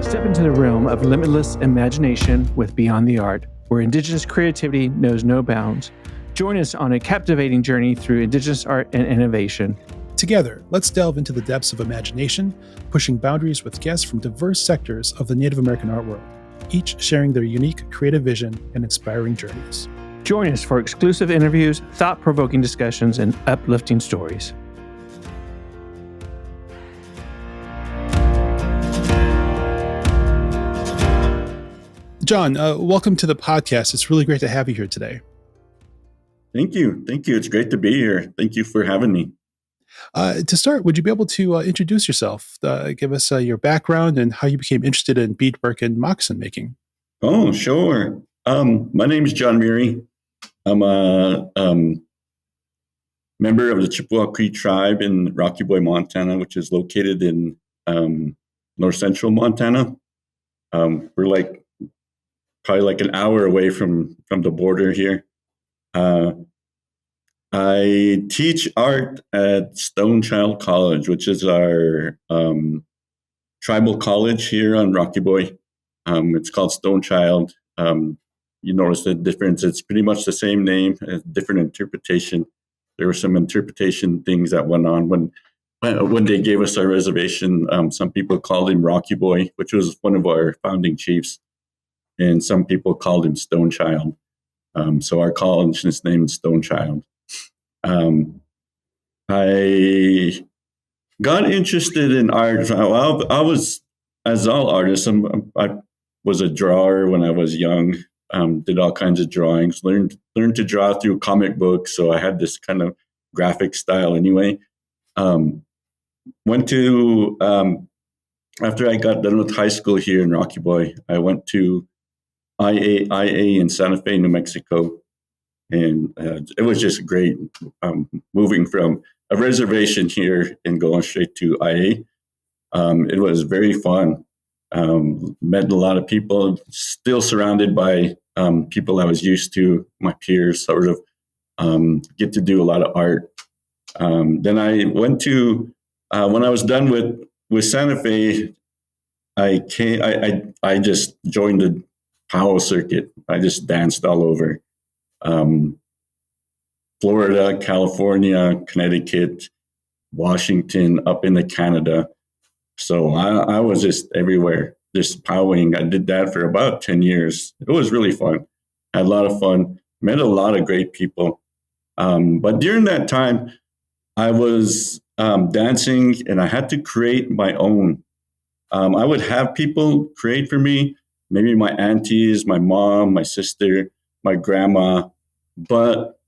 Step into the realm of limitless imagination with Beyond the Art, where Indigenous creativity knows no bounds. Join us on a captivating journey through Indigenous art and innovation. Together, let's delve into the depths of imagination, pushing boundaries with guests from diverse sectors of the Native American art world, each sharing their unique creative vision and inspiring journeys. Join us for exclusive interviews, thought-provoking discussions, and uplifting stories. John, welcome to the podcast. It's really great to have you here today. Thank you. It's great to be here. Thank you for having me. To start, would you be able to introduce yourself? Give us your background and how you became interested in beadwork and moccasin making. Oh, sure. My name is John Murie. I'm a member of the Chippewa Cree tribe in Rocky Boy, Montana, which is located in north central Montana. We're probably like an hour away from the border here. I teach art at Stone Child College, which is our tribal college here on Rocky Boy. It's called Stone Child. You notice the difference. It's pretty much the same name, a different interpretation. There were some interpretation things that went on when they gave us our reservation. Some people called him Rocky Boy, which was one of our founding chiefs, and some people called him Stone Child. So our college is named Stone Child. I got interested in art. I was, as all artists, I was a drawer when I was young. Did all kinds of drawings. Learned to draw through comic books, so I had this kind of graphic style anyway. Went to after I got done with high school here in Rocky Boy, I went to IA in Santa Fe, New Mexico. And it was just great moving from a reservation here and going straight to IA. It was very fun. Met a lot of people, still surrounded by people I was used to, my peers, sort of get to do a lot of art. Then I went to, when I was done with Santa Fe, I just joined the powwow circuit. I just danced all over. Florida, California, Connecticut, Washington, up into Canada. So I was just everywhere, just powwowing. I did that for about 10 years. It was really fun. Had a lot of fun. Met a lot of great people. But during that time, I was dancing and I had to create my own. I would have people create for me, maybe my aunties, my mom, my sister, my grandma, but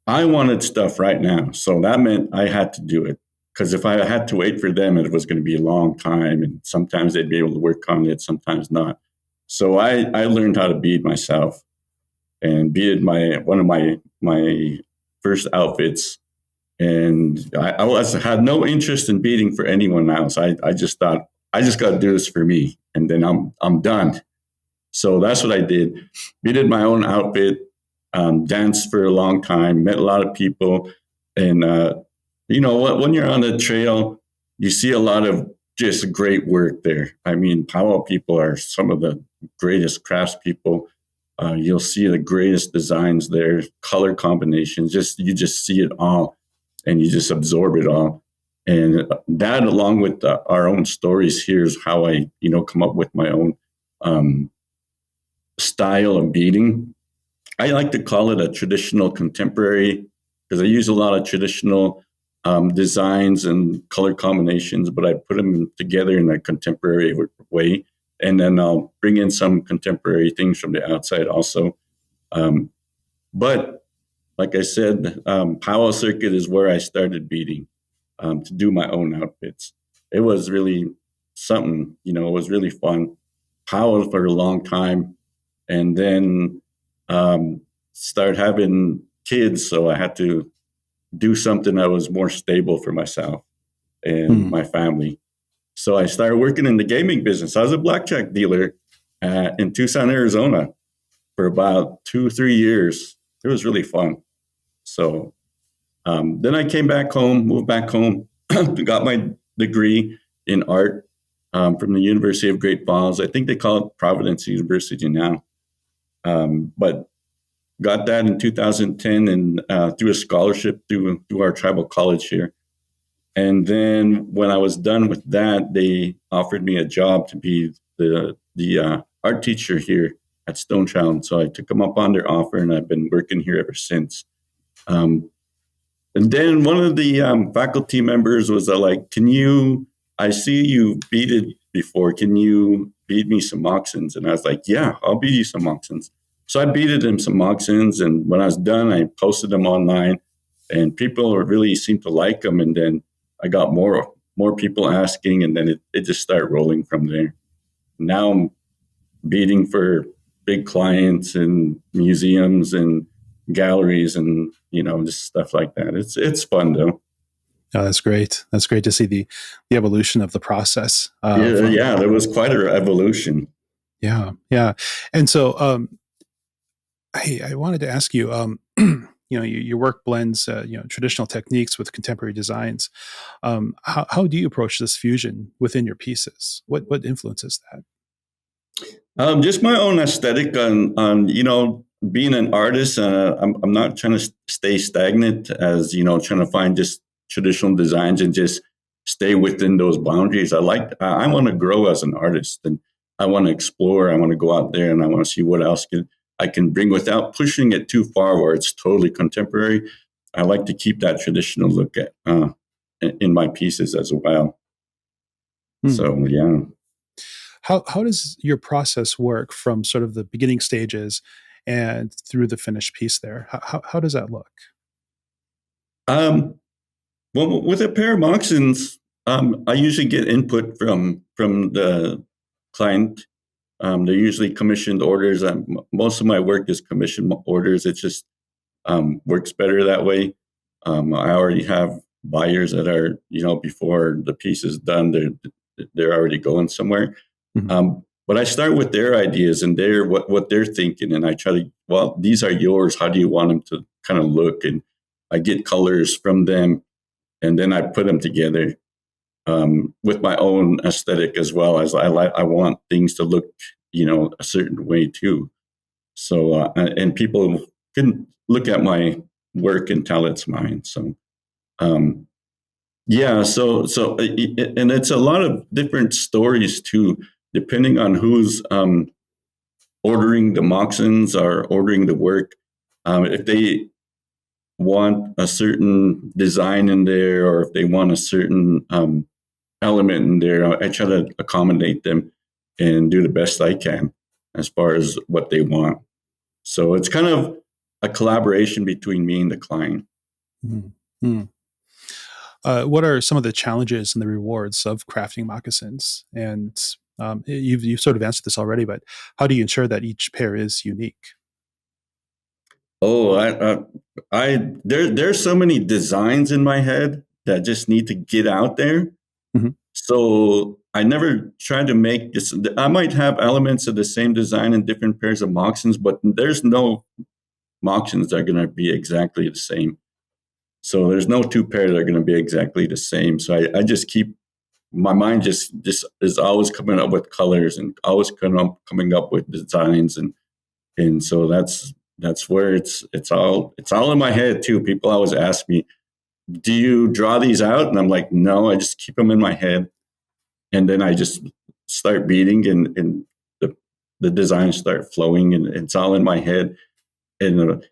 I wanted stuff right now. So that meant I had to do it, because if I had to wait for them, it was going to be a long time. And sometimes they'd be able to work on it, sometimes not. So I learned how to bead myself and beaded one of my first outfits. And I had no interest in beading for anyone else. I just thought, I just got to do this for me, and then I'm done. So that's what I did. Beaded my own outfit, danced for a long time, met a lot of people. And, when you're on the trail, you see a lot of just great work there. I mean, powwow people are some of the greatest craftspeople. You'll see the greatest designs there, color combinations, you just see it all and you just absorb it all. And that, along with our own stories, here's how I, come up with my own style of beading. I like to call it a traditional contemporary, because I use a lot of traditional designs and color combinations, but I put them together in a contemporary way. And then I'll bring in some contemporary things from the outside also. But like I said, powwow circuit is where I started beading to do my own outfits. It was really something, it was really fun. Powwow for a long time. And then start having kids, so I had to do something that was more stable for myself and my family. So I started working in the gaming business. I was a blackjack dealer in Tucson, Arizona for about 2-3 years. It was really fun. So then I came back home, moved back home, got my degree in art. from the University of Great Falls. I think they call it Providence University now. But got that in 2010 and through a scholarship through our tribal college here. And then when I was done with that, they offered me a job to be the art teacher here at Stonechild. So I took them up on their offer, and I've been working here ever since. And then one of the faculty members was like, I see you beaded before. Can you bead me some moccasins? And I was like, yeah, I'll bead you some moccasins. So I beaded him some moccasins. And when I was done, I posted them online, and people really seemed to like them. And then I got more people asking, and then it just started rolling from there. Now I'm beading for big clients and museums and galleries and, just stuff like that. It's fun though. Oh, that's great. That's great to see the evolution of the process. Yeah, there was quite an evolution. Yeah. And so I wanted to ask you, your work blends, traditional techniques with contemporary designs. How do you approach this fusion within your pieces? What influences that? Just my own aesthetic on being an artist. I'm not trying to stay stagnant as trying to find just traditional designs and just stay within those boundaries. I want to grow as an artist, and I want to explore. I want to go out there, and I want to see what else I can bring without pushing it too far where it's totally contemporary. I like to keep that traditional look in my pieces as well. So, yeah. How does your process work from sort of the beginning stages and through the finished piece there? How does that look? Well, with a pair of moccasins, I usually get input from the client. They're usually commissioned orders. Most of my work is commissioned orders. It just works better that way. I already have buyers that are, before the piece is done, they're already going somewhere. Mm-hmm. But I start with their ideas and what they're thinking, and I try to, these are yours. How do you want them to kind of look? And I get colors from them, and then I put them together with my own aesthetic as well. As I want things to look, a certain way too. So and people can look at my work and tell it's mine. So yeah. So and it's a lot of different stories too, depending on who's ordering the moccasins or ordering the work. If they want a certain design in there, or if they want a certain element in there, I try to accommodate them and do the best I can as far as what they want. So it's kind of a collaboration between me and the client. Mm-hmm. What are some of the challenges and the rewards of crafting moccasins? And you've sort of answered this already, but how do you ensure that each pair is unique? Oh, there's so many designs in my head that just need to get out there. Mm-hmm. So I never try to make this. I might have elements of the same design in different pairs of moccasins, but there's no moccasins that are going to be exactly the same. So there's no two pairs that are going to be exactly the same. So I just keep, my mind just is always coming up with colors and always coming up with designs. And so that's where it's all in my head too. People always ask me, do you draw these out? And I'm like, no, I just keep them in my head. And then I just start beading and the designs start flowing, and it's all in my head. And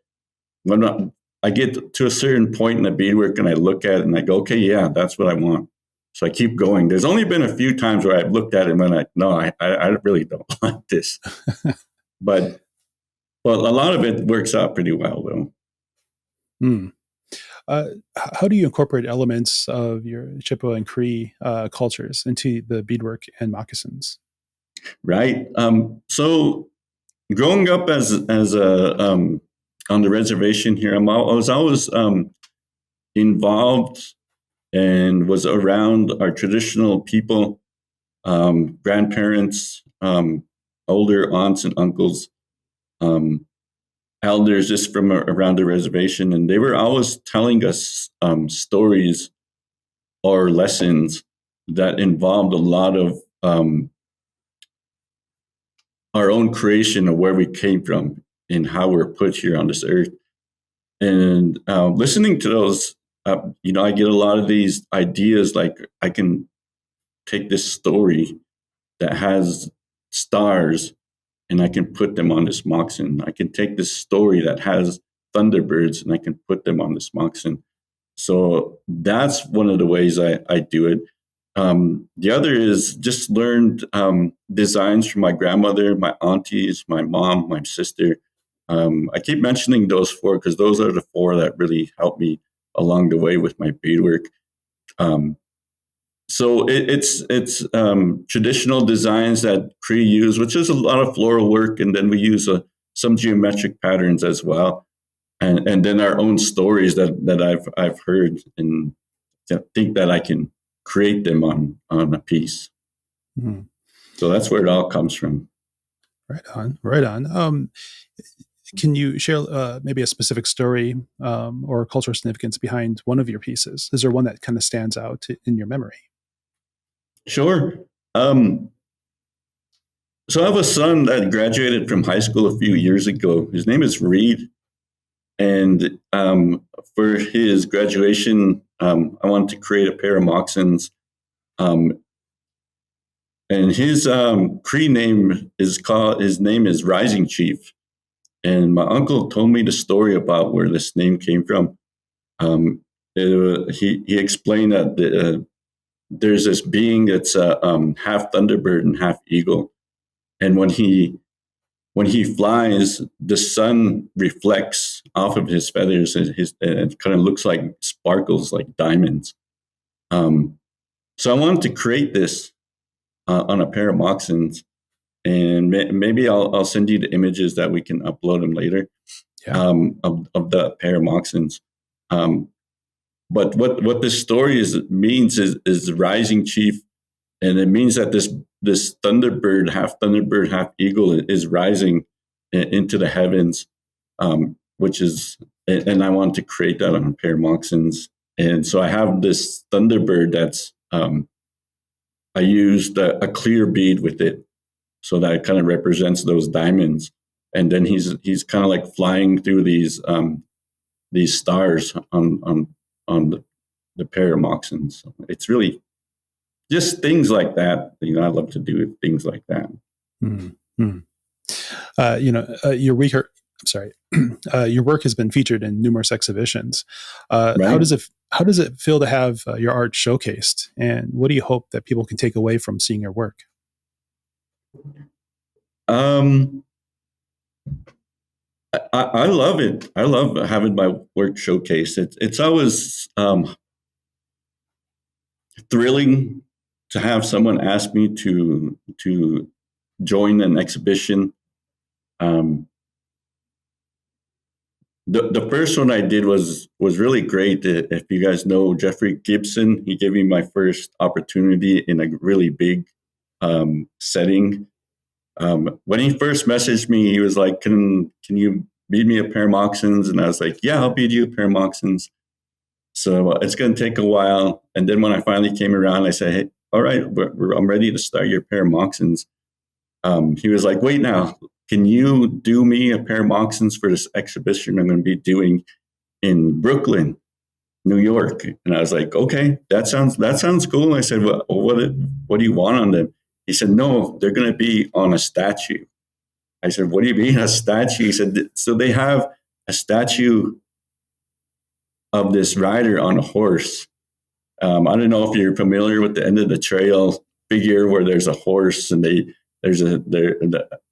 when I get to a certain point in the beadwork and I look at it and I go, okay, yeah, that's what I want. So I keep going. There's only been a few times where I've looked at it and I really don't want this. But a lot of it works out pretty well, though. How do you incorporate elements of your Chippewa and Cree cultures into the beadwork and moccasins? Right. So growing up as a on the reservation here, I was always involved and was around our traditional people, grandparents, older aunts and uncles, elders just from around the reservation. And they were always telling us stories or lessons that involved a lot of um, our own creation of where we came from and how we're put here on this earth. And listening to those, I get a lot of these ideas. Like, I can take this story that has stars and I can put them on this moccasin. I can take this story that has thunderbirds and I can put them on this moccasin. So that's one of the ways I do it. The other is just learned designs from my grandmother, my aunties, my mom, my sister. I keep mentioning those four because those are the four that really helped me along the way with my beadwork. So it's traditional designs that Cree use, which is a lot of floral work, and then we use some geometric patterns as well, and then our own stories that I've heard, and think that I can create them on a piece. Mm-hmm. So that's where it all comes from. Right on, right on. Can you share maybe a specific story or cultural significance behind one of your pieces? Is there one that kind of stands out in your memory? Sure. So I have a son that graduated from high school a few years ago. His name is Reed. And for his graduation, I wanted to create a pair of moccasins. And his Cree name is Rising Chief. And my uncle told me the story about where this name came from. He explained that there's this being that's half thunderbird and half eagle, and when he flies, the sun reflects off of his feathers, and it kind of looks like sparkles, like diamonds. So I wanted to create this on a pair of moccasins, and maybe I'll send you the images that we can upload them later. Yeah. Of the pair of moccasins. But what this story means is Rising Chief, and it means that this thunderbird, half eagle, is rising into the heavens, which is, and I want to create that on a pair of moccasins. And so I have this thunderbird that's, I used a clear bead with it, so that it kind of represents those diamonds. And then he's kind of like flying through these stars on the pair of moccasins. So it's really just things like that. I love to do things like that. Mm-hmm. Your work has been featured in numerous exhibitions. Right. How does it feel to have your art showcased, and what do you hope that people can take away from seeing your work? I love it. I love having my work showcased. It's always thrilling to have someone ask me to join an exhibition. The first one I did was really great. If you guys know Jeffrey Gibson, he gave me my first opportunity in a really big setting. When he first messaged me, he was like, can you bead me a pair of moccasins? And I was like, yeah, I'll bead you a pair of moccasins. So it's going to take a while. And then when I finally came around, I said, hey, all right, I'm ready to start your pair of moccasins. He was like, wait now, can you do me a pair of moccasins for this exhibition I'm going to be doing in Brooklyn, New York? And I was like, okay, that sounds cool. I said, well, what do you want on them? He said, no, they're going to be on a statue. I said, what do you mean a statue? He said, so they have a statue of this rider on a horse. I don't know if you're familiar with the End of the Trail figure where there's a horse and there's a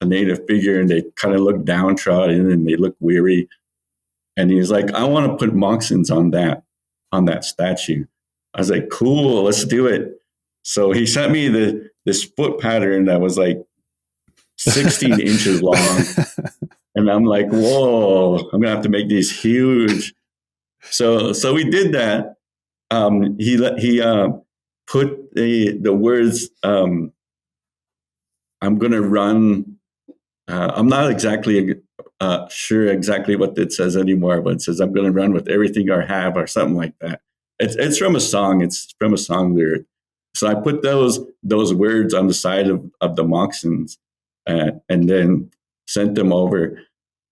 native figure and they kind of look downtrodden and they look weary. And he's like, I want to put moccasins on that statue. I was like, cool, let's do it. So he sent me this foot pattern that was like 16 inches long. And I'm like, whoa, I'm going to have to make these huge. So we did that. He put the words, I'm going to run. I'm not exactly sure exactly what it says anymore, but it says, I'm going to run with everything I have or something like that. It's from a song. It's from a song lyric. So I put those words on the side of the moccasins, and then sent them over.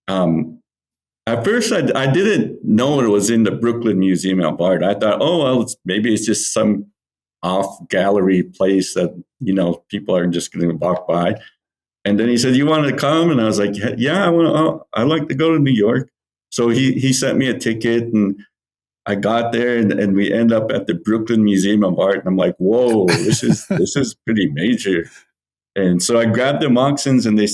At first, I didn't know it was in the Brooklyn Museum of Art. I thought, oh, well, maybe it's just some off gallery place that, people are just going to walk by. And then he said, you want to come? And I was like, yeah, I'd like to go to New York. So he sent me a ticket, and I got there, and we end up at the Brooklyn Museum of Art. And I'm like, whoa, this is pretty major. And so I grabbed the moccasins, and I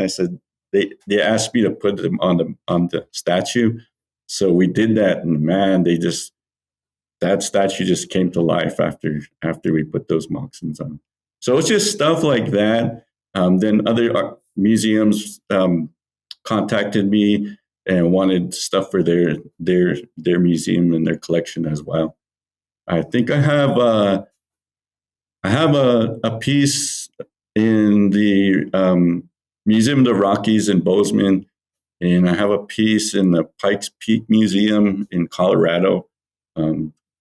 said, they asked me to put them on the statue. So we did that, and man, that statue just came to life after we put those moccasins on. So it's just stuff like that. Then other museums contacted me and wanted stuff for their museum and their collection as well. I think I have a piece in the Museum of the Rockies in Bozeman, and I have a piece in the Pikes Peak Museum in Colorado. A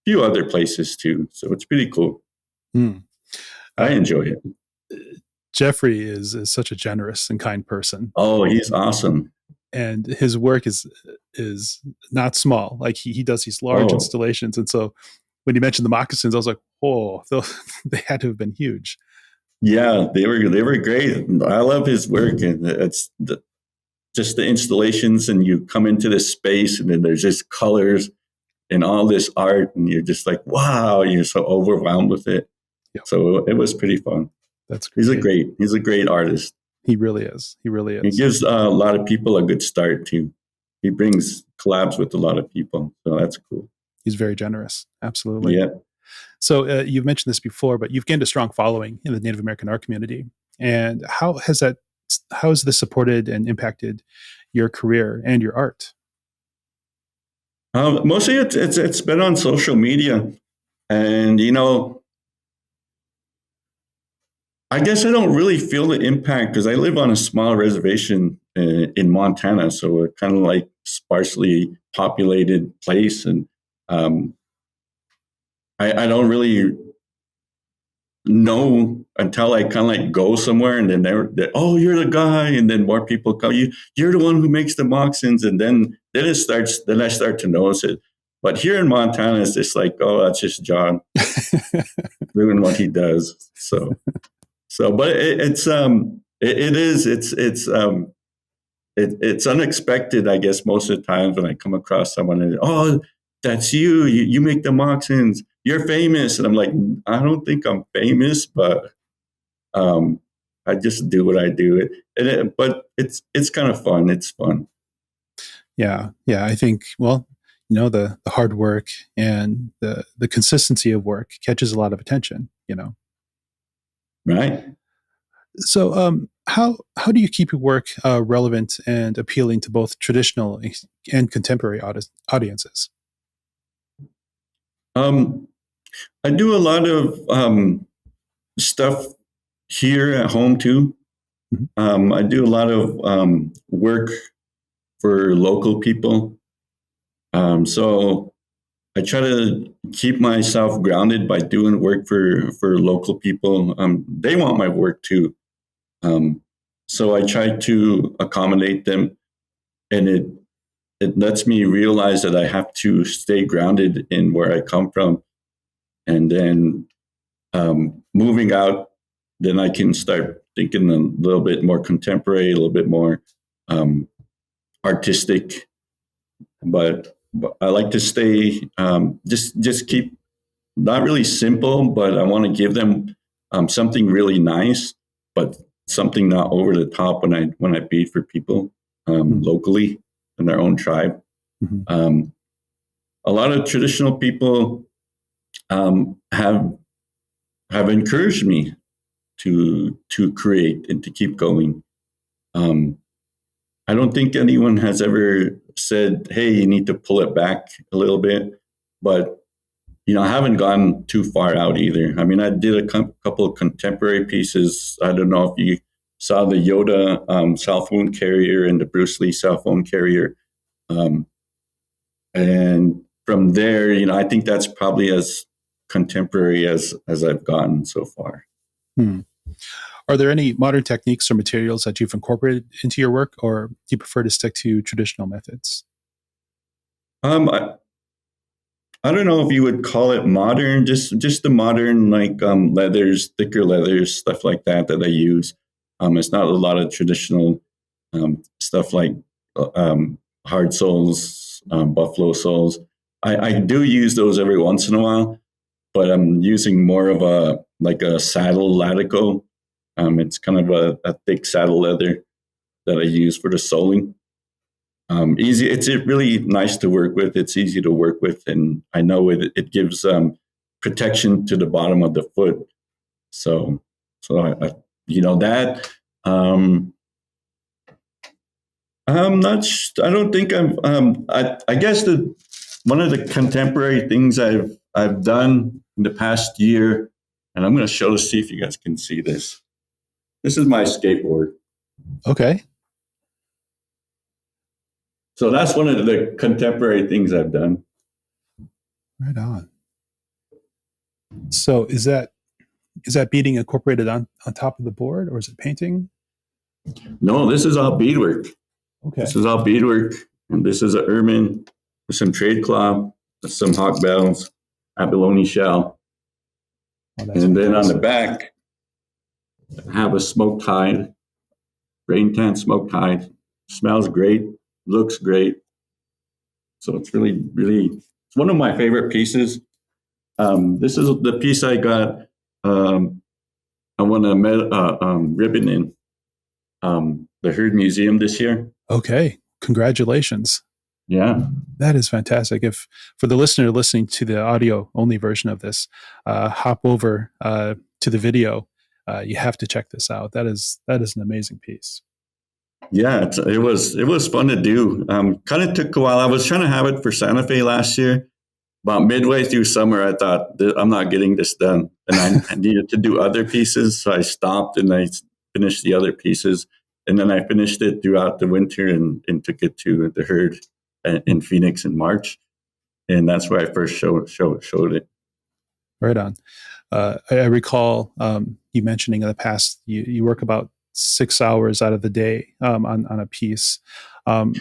few other places too, so it's pretty cool. I enjoy it. Jeffrey is such a generous and kind person. Oh, he's awesome. And his work is not small. Like he does these large installations. And so when you mentioned the moccasins, I was like, oh, they had to have been huge. Yeah, they were great. I love his work, and it's just the installations, and you come into this space, and then there's just colors and all this art, and you're just like, wow, you're so overwhelmed with it. Yep. So it was pretty fun. That's great. He's a great artist. He really is. He gives a lot of people a good start too. He brings collabs with a lot of people, so that's cool. He's very generous. Absolutely. Yeah. So you've mentioned this before, but you've gained a strong following in the Native American art community. And how has this supported and impacted your career and your art? Mostly it's been on social media, and I guess I don't really feel the impact because I live on a small reservation in Montana, so we're kind of like sparsely populated place, and I don't really know until I kind of like go somewhere, and then they're oh, you're the guy, and then more people come. You're the one who makes the moccasins, and then I start to notice it. But here in Montana, it's just like, oh, that's just John doing what he does. So, but it's unexpected, I guess, most of the times when I come across someone and, oh, that's you make the moccasins, you're famous. And I'm like, I don't think I'm famous, but I just do what I do. But it's kind of fun. It's fun. Yeah. I think, the hard work and the consistency of work catches a lot of attention, Right. So how do you keep your work relevant and appealing to both traditional and contemporary audiences? I do a lot of stuff here at home too. Mm-hmm. I do a lot of work for local people. So I try to keep myself grounded by doing work for local people. They want my work too. So I try to accommodate them, and it lets me realize that I have to stay grounded in where I come from. And then moving out, then I can start thinking a little bit more contemporary, a little bit more artistic. But I like to stay, just keep, not really simple, but I want to give them something really nice, but something not over the top when I bead for people locally in their own tribe. Mm-hmm. A lot of traditional people have encouraged me to create and to keep going. I don't think anyone has ever said, hey, you need to pull it back a little bit. But, I haven't gone too far out either. I mean, I did a couple of contemporary pieces. I don't know if you saw the Yoda cell phone carrier and the Bruce Lee cell phone carrier. And from there, I think that's probably as contemporary as I've gotten so far. Hmm. Are there any modern techniques or materials that you've incorporated into your work, or do you prefer to stick to traditional methods? I don't know if you would call it modern, just the modern like leathers, thicker leathers, stuff like that I use. It's not a lot of traditional stuff like hard soles, buffalo soles. I do use those every once in a while, but I'm using more of a saddle latigo. It's kind of a thick saddle leather that I use for the soling. Easy. It's really nice to work with. It's easy to work with, and I know it gives protection to the bottom of the foot. So I that. I'm not. I don't think I'm. I guess one of the contemporary things I've done in the past year, and I'm going to show to see if you guys can see this. This is my skateboard. Okay. So that's one of the contemporary things I've done. Right on. So is that beading incorporated on top of the board, or is it painting? No, this is all beadwork. Okay. This is all beadwork, and this is an ermine with some trade cloth, some hawk bells, abalone shell, and then on the back, I have a smoked hide, rain tan smoked hide. Smells great, looks great. So it's really, really, it's one of my favorite pieces. This is the piece I got. I won a ribbon in the Heard Museum this year. Okay. Congratulations. Yeah. That is fantastic. If for the listener listening to the audio only version of this, hop over to the video. You have to check this out. That is an amazing piece. Yeah, it was fun to do. Kind of took a while. I was trying to have it for Santa Fe last year. About midway through summer, I thought, I'm not getting this done. And I needed to do other pieces. So I stopped and I finished the other pieces. And then I finished it throughout the winter and took it to the Herd in Phoenix in March. And that's where I first showed it. Right on. I recall you mentioning in the past, you work about 6 hours out of the day on a piece. How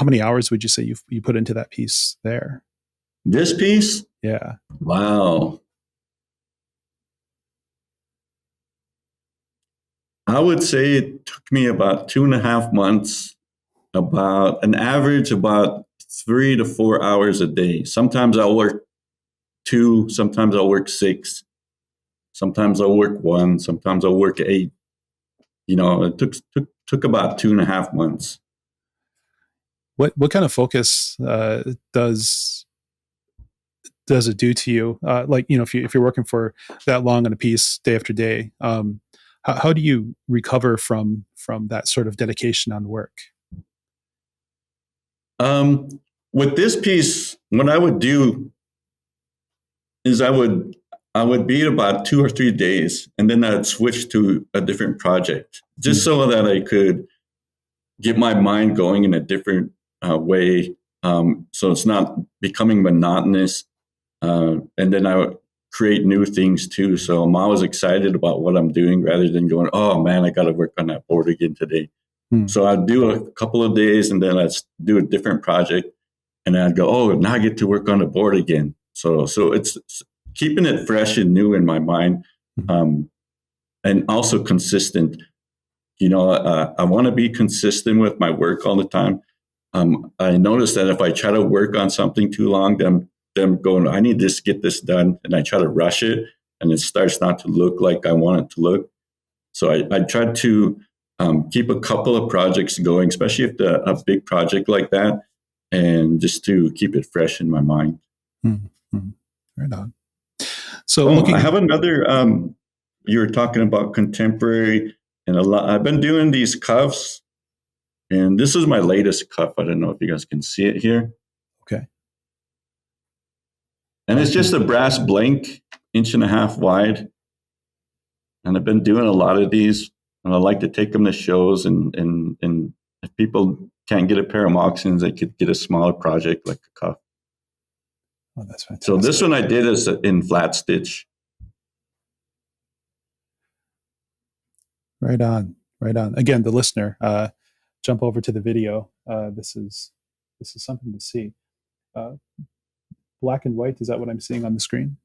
many hours would you say you put into that piece there? This piece? Yeah. Wow. I would say it took me about 2.5 months, about an average about 3 to 4 hours a day. Sometimes I'll work 2, sometimes I'll work 6, sometimes I'll work 1, sometimes I'll work 8. It took about 2.5 months. What kind of focus does it do to you? If you're working for that long on a piece day after day, how do you recover from that sort of dedication on work? With this piece, what I would do is I would beat about 2 or 3 days, and then I'd switch to a different project, just so that I could get my mind going in a different way, so it's not becoming monotonous. And then I would create new things too. So I'm always excited about what I'm doing, rather than going, "Oh man, I got to work on that board again today." So I'd do a couple of days, and then I'd do a different project, and then I'd go, "Oh, now I get to work on the board again." So it's keeping it fresh and new in my mind, and also consistent. I want to be consistent with my work all the time. I notice that if I try to work on something too long, then them going, "I need to just get this done," and I try to rush it, and it starts not to look like I want it to look. So I try to keep a couple of projects going, especially if a big project like that, and just to keep it fresh in my mind. Mm-hmm. Right on. So I have another. You were talking about contemporary, and a lot. I've been doing these cuffs, and this is my latest cuff. I don't know if you guys can see it here. Okay. And it's just a brass blank, 1.5 inches wide. And I've been doing a lot of these, and I like to take them to shows. And if people can't get a pair of moccasins, they could get a smaller project like a cuff. Oh, that's fantastic. So this one I did is in flat stitch. Right on, right on. Again, the listener, jump over to the video. This is something to see. Black and white, is that what I'm seeing on the screen?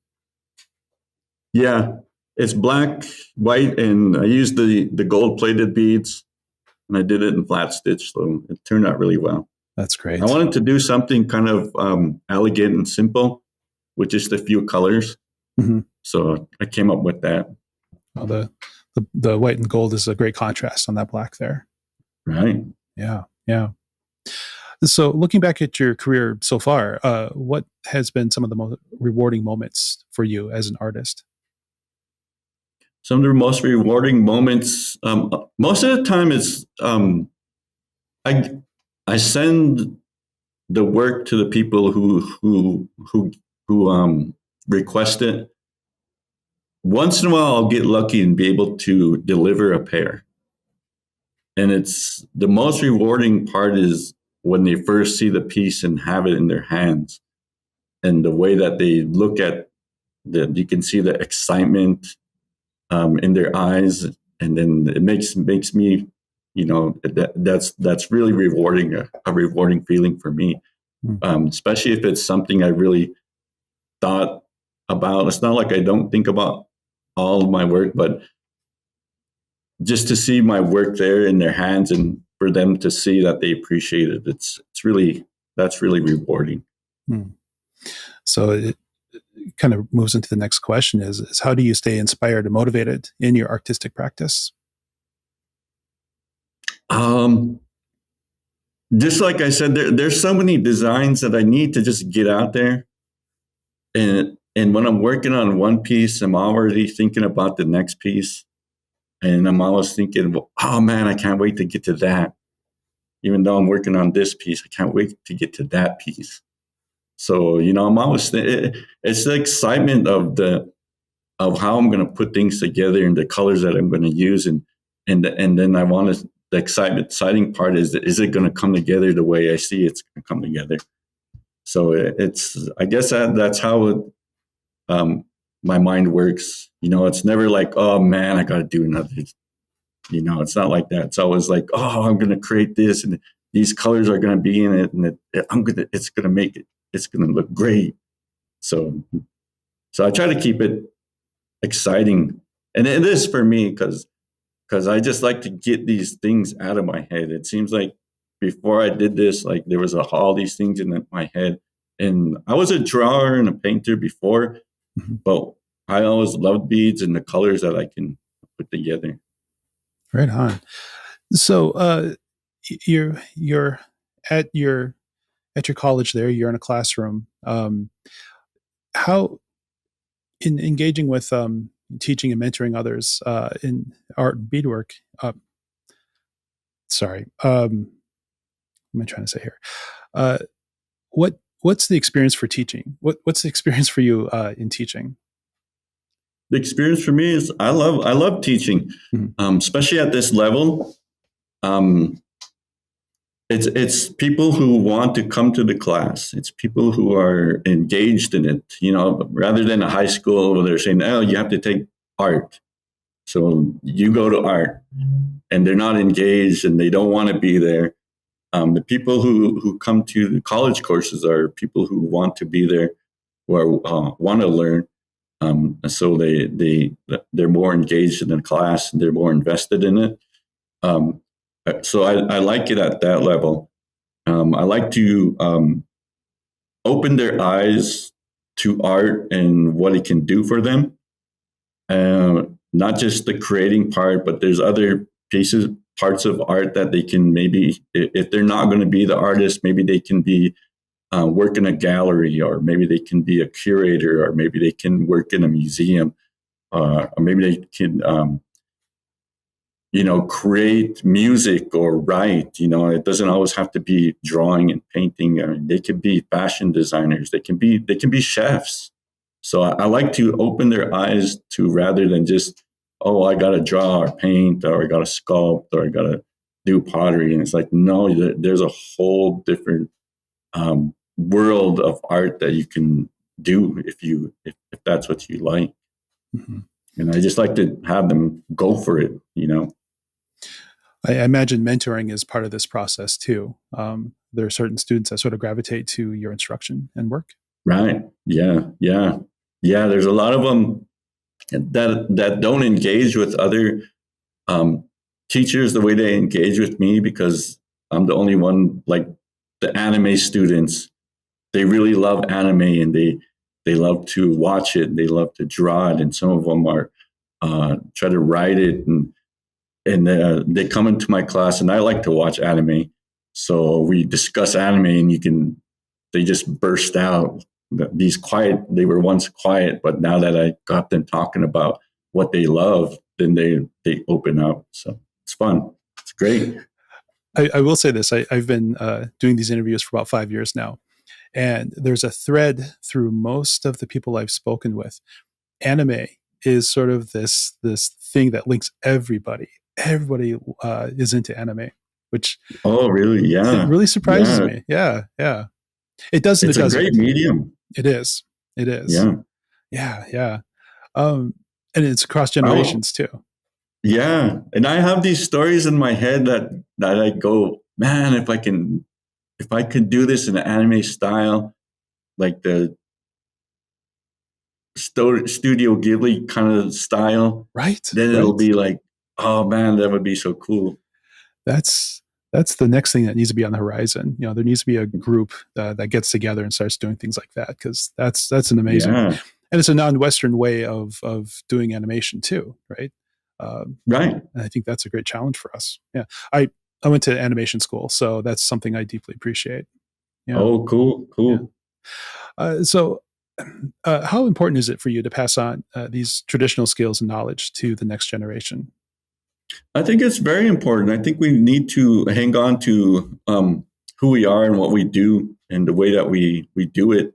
Yeah, it's black, white, and I used the gold plated beads, and I did it in flat stitch, so it turned out really well. That's great. I wanted to do something kind of elegant and simple with just a few colors. Mm-hmm. So I came up with that. Well, the white and gold is a great contrast on that black there. Right. Yeah, yeah. So looking back at your career so far, what has been some of the most rewarding moments for you as an artist? Some of the most rewarding moments, most of the time is I send the work to the people who request it. Once in a while, I'll get lucky and be able to deliver a pair. And it's the most rewarding part is when they first see the piece and have it in their hands, and the way that they look at you can see the excitement in their eyes, and then it makes me, that's really rewarding, a rewarding feeling for me, especially if it's something I really thought about. It's not like I don't think about all of my work, but just to see my work there in their hands and for them to see that they appreciate it, that's really rewarding. So it kind of moves into the next question is how do you stay inspired and motivated in your artistic practice? Just like I said, there's so many designs that I need to just get out there. And when I'm working on one piece, I'm already thinking about the next piece. And I'm always thinking, oh man, I can't wait to get to that. Even though I'm working on this piece, I can't wait to get to that piece. So, I'm always, it's the excitement of how I'm going to put things together and the colors that I'm going to use. And then I want to, the exciting part is it going to come together the way I see it's going to come together? So I guess that's how my mind works. It's never like, oh man, I got to do another. It's not like that. It's always like, oh, I'm going to create this, and these colors are going to be in it, and it's going to make it. It's going to look great. So I try to keep it exciting, and it is for me because I just like to get these things out of my head. It seems like before I did this, like there was all these things in my head, and I was a drawer and a painter before, but I always loved beads and the colors that I can put together. Right on. So you're at your college there. You're in a classroom. How in engaging with teaching and mentoring others in art and beadwork. What am I trying to say here? What's the experience for teaching? What's the experience for you in teaching? The experience for me is I love teaching, especially at this level. It's people who want to come to the class. It's people who are engaged in it, rather than a high school where they're saying, oh, you have to take art. So you go to art, and they're not engaged and they don't want to be there. The people who come to the college courses are people who want to be there, who want to learn. So they're more engaged in the class and they're more invested in it. So I like it at that level. I like to open their eyes to art and what it can do for them. Not just the creating part, but there's other parts of art that they can maybe, if they're not going to be the artist, maybe they can be work in a gallery, or maybe they can be a curator, or maybe they can work in a museum, or maybe they can, create music or write. It doesn't always have to be drawing and painting. I mean, they could be fashion designers. They can be chefs. So I like to open their eyes to, rather than just, oh, I got to draw or paint, or I got to sculpt, or I got to do pottery. And it's like, no, there's a whole different world of art that you can do if that's what you like. Mm-hmm. And I just like to have them go for it, you know. I imagine mentoring is part of this process too. There are certain students that sort of gravitate to your instruction and work. Right. Yeah. Yeah. Yeah. There's a lot of them that don't engage with other um, teachers the way they engage with me, because I'm the only one. Like the anime students, they really love anime, and they love to watch it. They love to draw it, and some of them are try to write it, and they come into my class, and I like to watch anime. So we discuss anime, and they just burst out. They were once quiet, but now that I got them talking about what they love, then they open up. So it's fun. It's great. I will say this: I've been doing these interviews for about 5 years now, and there's a thread through most of the people I've spoken with. Anime is sort of this thing that links everybody. Everybody is into anime, which Oh, really? it Yeah. really surprises Yeah. me. Yeah, yeah. It doesn't. It's It a great doesn't. medium. It is. It is. Yeah. Yeah, yeah. And it's across Oh, generations too. yeah. And I have these stories in my head that I go, man, if I could do this in an anime style, like the Studio Ghibli kind of style, Right, then it'll right. be like, oh man, that would be so cool. That's the next thing that needs to be on the horizon. There needs to be a group that gets together and starts doing things like that, because that's an amazing, Yeah. and it's a non-Western way of doing animation too, right? Right. And I think that's a great challenge for us. Yeah, I went to animation school, so that's something I deeply appreciate. Yeah, Oh, cool. yeah. Cool. So, how important is it for you to pass on these traditional skills and knowledge to the next generation? I think it's very important. I think we need to hang on to who we are and what we do and the way that we do it,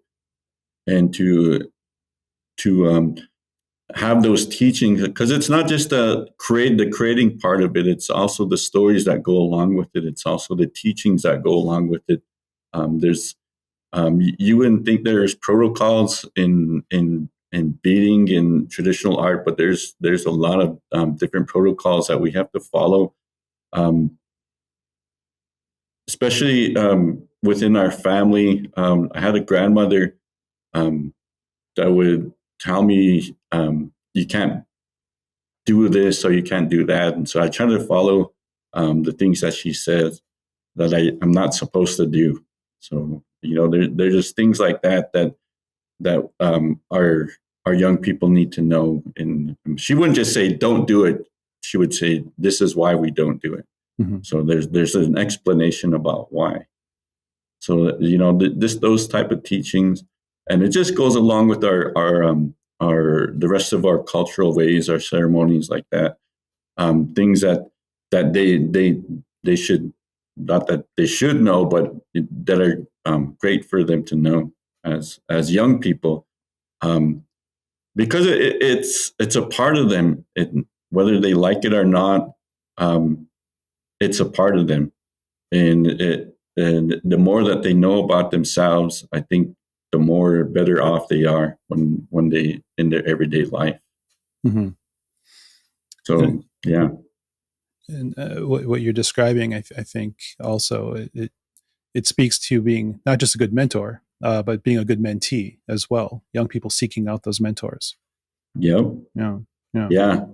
and to have those teachings, because it's not just the creating part of it. It's also the stories that go along with it. It's also the teachings that go along with it. There's you wouldn't think there's protocols in beading in traditional art, but there's a lot of different protocols that we have to follow, um, especially within our family. I had a grandmother um, that would tell me, you can't do this or you can't do that. And so I try to follow the things that she says that I'm not supposed to do. So, there's just things like that our young people need to know. And she wouldn't just say, don't do it. She would say, this is why we don't do it. Mm-hmm. So there's an explanation about why. So, those type of teachings, and it just goes along with our the rest of our cultural ways, our ceremonies like that. Things that they should, not that they should know, but that are great for them to know as young people, because it's a part of them. Whether they like it or not, it's a part of them, and the more that they know about themselves, I think the more better off they are when they in their everyday life. Mm-hmm. So yeah. And what you're describing, I think also it speaks to being not just a good mentor, but being a good mentee as well. Young people seeking out those mentors. Yep. Yeah, yeah, Yeah.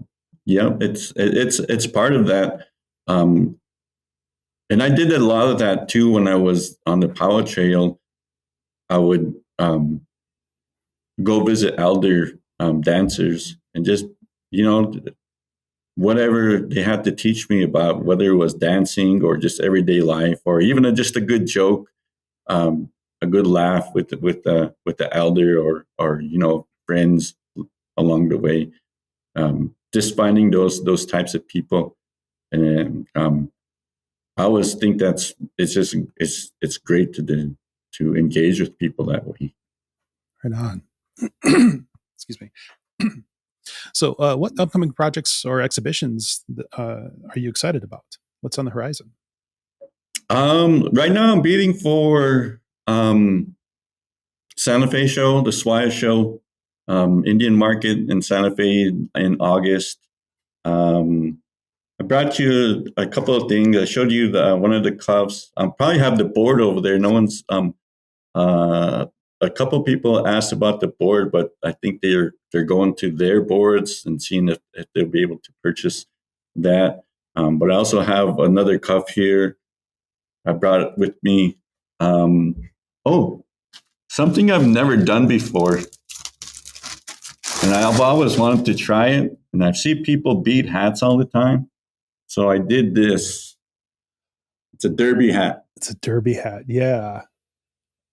Yep. It's part of that. And I did a lot of that too when I was on the powwow trail. I would go visit elder dancers and just, whatever they had to teach me about, whether it was dancing or just everyday life, or even just a good joke, a good laugh with the elder, or friends along the way. Just finding those types of people, and I always think it's great to engage with people that way. right on. Excuse me. So, what upcoming projects or exhibitions are you excited about? What's on the horizon? Right now I'm beading for Santa Fe show, the Swaya show, Indian Market in Santa Fe in August. I brought you a couple of things. I showed you one of the cuffs. I probably have the board over there. No one's. A couple people asked about the board, but I think they're going to their boards and seeing if they'll be able to purchase that. But I also have another cuff here. I brought it with me. Something I've never done before, and I've always wanted to try it. And I see people beat hats all the time. So I did this. It's a derby hat. It's a derby hat. Yeah.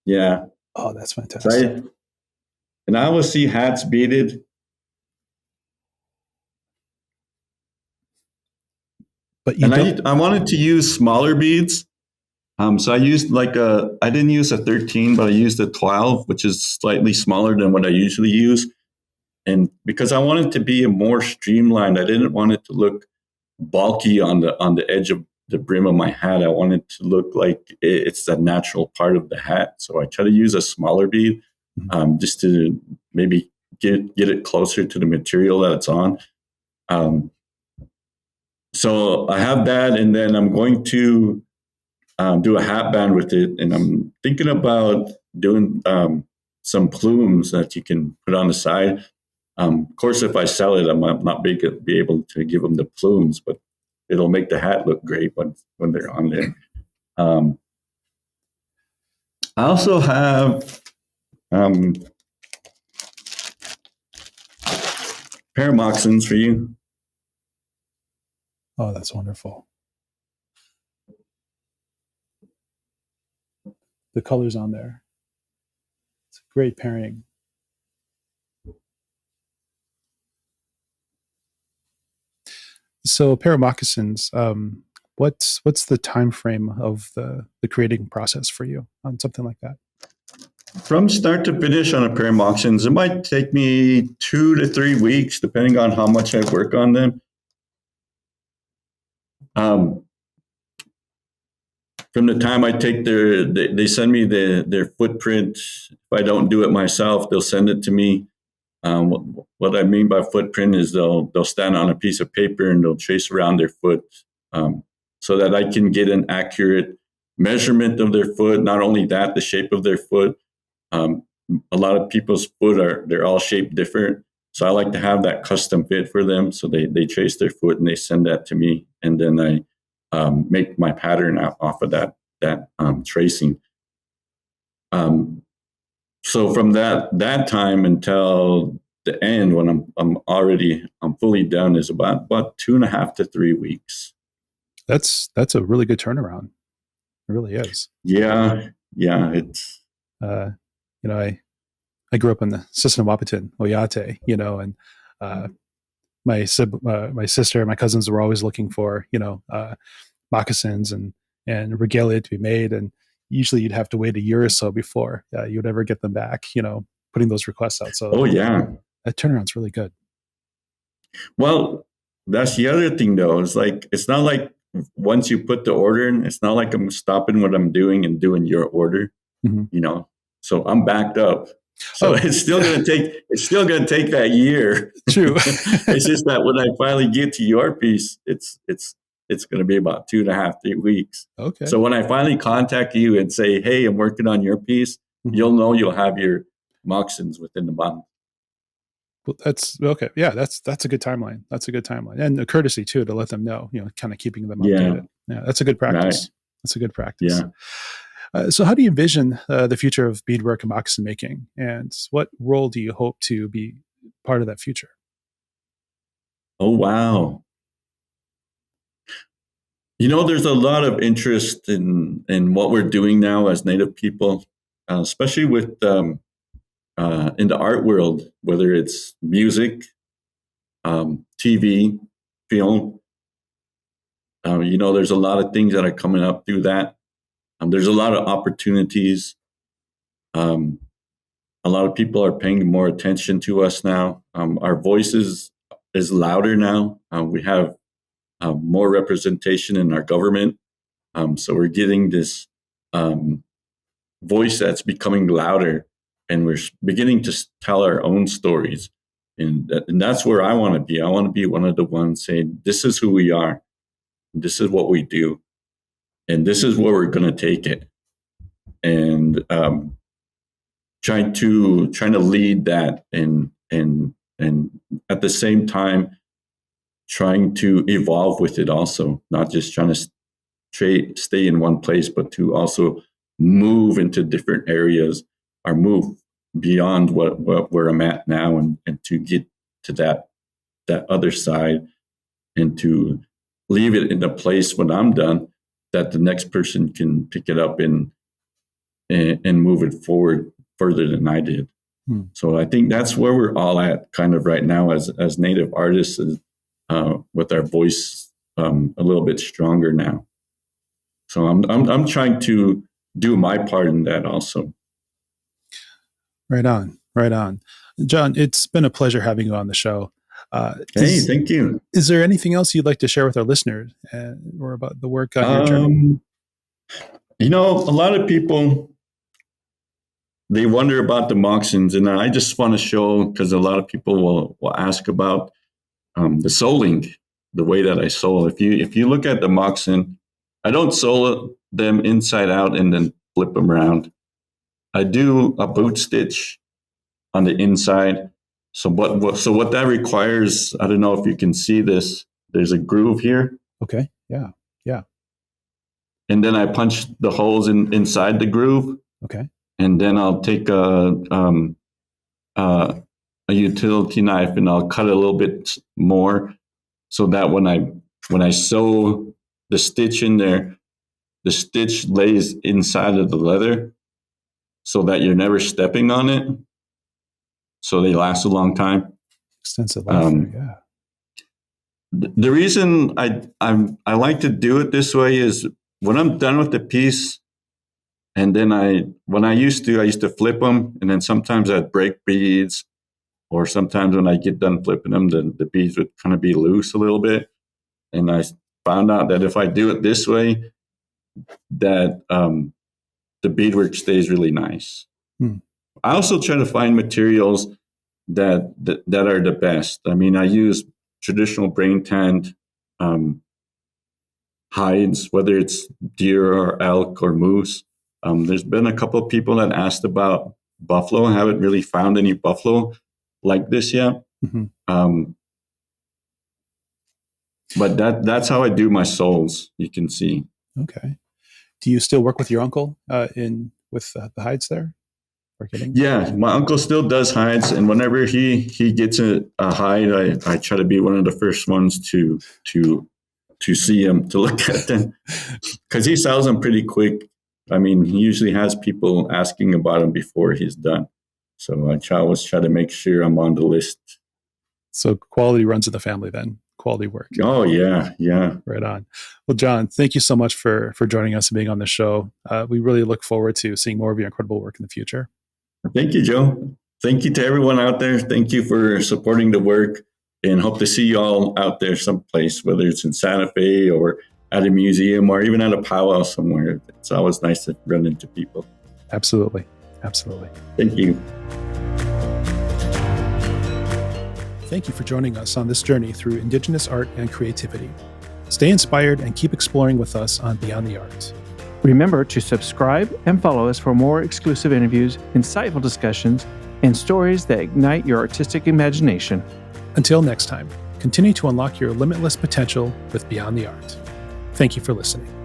Yeah. Oh, that's fantastic. And I always see hats beaded. But I wanted to use smaller beads. So I used I didn't use a 13, but I used a 12, which is slightly smaller than what I usually use. And because I wanted to be more streamlined, I didn't want it to look bulky on the edge of the brim of my hat. I wanted to look like it's a natural part of the hat. So I try to use a smaller bead, just to maybe get it closer to the material that it's on. So I have that, and then I'm going to do a hat band with it, and I'm thinking about doing some plumes that you can put on the side. Of course, if I sell it, I might not be able to give them the plumes, but it'll make the hat look great when they're on there. I also have a pair of moccasins for you. Oh, that's wonderful. The colors on there. It's a great pairing. So a pair of moccasins, what's the time frame of the creating process for you on something like that? From start to finish on a pair of moccasins, it might take me 2 to 3 weeks, depending on how much I work on them. From the time I take they send me their footprint. If I don't do it myself, they'll send it to me. What I mean by footprint is they'll stand on a piece of paper and they'll trace around their foot, so that I can get an accurate measurement of their foot. Not only that, the shape of their foot. A lot of people's foot they're all shaped different. So I like to have that custom fit for them. So they trace their foot and they send that to me, and then I make my pattern off of that tracing. So from that time until the end, when I'm fully done, is about 2.5 to 3 weeks. That's a really good turnaround. It really is. Yeah. It's I grew up in the System Wapitan, Oyate, and my sister and my cousins were always looking for moccasins and regalia to be made, and usually you'd have to wait a year or so before you would ever get them back, putting those requests out. So that turnaround's really good. Well, that's the other thing though. It's not like once you put the order in, it's not like I'm stopping what I'm doing and doing your order, so I'm backed up. So it's still going to take that year. True. It's just that when I finally get to your piece, it's going to be about 2.5, 3 weeks. Okay. So when I finally contact you and say, hey, I'm working on your piece, you'll know you'll have your moccasins within the month. Well, that's okay. Yeah, that's a good timeline. That's a good timeline, and a courtesy too to let them know. Kind of keeping them updated. Yeah, that's a good practice. Right. That's a good practice. Yeah. So, how do you envision the future of beadwork and moccasin making, and what role do you hope to be part of that future? Oh wow! There's a lot of interest in what we're doing now as Native people, especially with in the art world, whether it's music, TV, film. There's a lot of things that are coming up through that. There's a lot of opportunities. A lot of people are paying more attention to us now. Our voices is louder now. We have more representation in our government. So we're getting this voice that's becoming louder. and we're beginning to tell our own stories. And that's where I want to be. I want to be one of the ones saying, this is who we are. This is what we do. And this is where we're going to take it. And trying to lead that, and at the same time trying to evolve with it also, not just trying to stay in one place, but to also move into different areas or move beyond where I'm at now, and to get to that other side, and to leave it in a place when I'm done that the next person can pick it up and move it forward further than I did. So I think that's where we're all at kind of right now as Native artists, with our voice a little bit stronger now. So I'm trying to do my part in that also. Right on. John, it's been a pleasure having you on the show. Thank you. Is there anything else you'd like to share with our listeners or about the work on your journey? A lot of people, they wonder about the moccasins, and I just want to show, because a lot of people will ask about the soling, the way that I sole. If you look at the moccasin, I don't sole them inside out and then flip them around. I do a boot stitch on the inside. So what that requires, I don't know if you can see this. There's a groove here. Okay. Yeah. And then I punch the holes inside the groove. Okay. And then I'll take a utility knife and I'll cut a little bit more, so that when I sew the stitch in there, the stitch lays inside of the leather, so that you're never stepping on it. So they last a long time. Extensive life. Yeah. The reason I like to do it this way is when I'm done with the piece, and then I used to flip them, and then sometimes I'd break beads, or sometimes when I get done flipping them, the beads would kind of be loose a little bit. And I found out that if I do it this way, that the beadwork stays really nice. I also try to find materials that are the best. I mean, I use traditional brain tanned hides, whether it's deer or elk or moose. There's been a couple of people that asked about buffalo. I haven't really found any buffalo like this yet. Mm-hmm. But that's how I do my soles, you can see. Okay. Do you still work with your uncle with the hides there? Yeah, my uncle still does hides, and whenever he gets a hide, I try to be one of the first ones to see him, to look at them, because he sells them pretty quick. I mean, he usually has people asking about him before he's done. So I always try to make sure I'm on the list. So quality runs in the family then. Quality work. Oh, yeah. Right on. Well, John, thank you so much for joining us and being on the show. We really look forward to seeing more of your incredible work in the future. Thank you, Joe. Thank you to everyone out there. Thank you for supporting the work, and hope to see you all out there someplace, whether it's in Santa Fe or at a museum or even at a powwow somewhere. It's always nice to run into people. Absolutely. Thank you. Thank you for joining us on this journey through Indigenous art and creativity. Stay inspired and keep exploring with us on Beyond the Arts. Remember to subscribe and follow us for more exclusive interviews, insightful discussions, and stories that ignite your artistic imagination. Until next time, continue to unlock your limitless potential with Beyond the Art. Thank you for listening.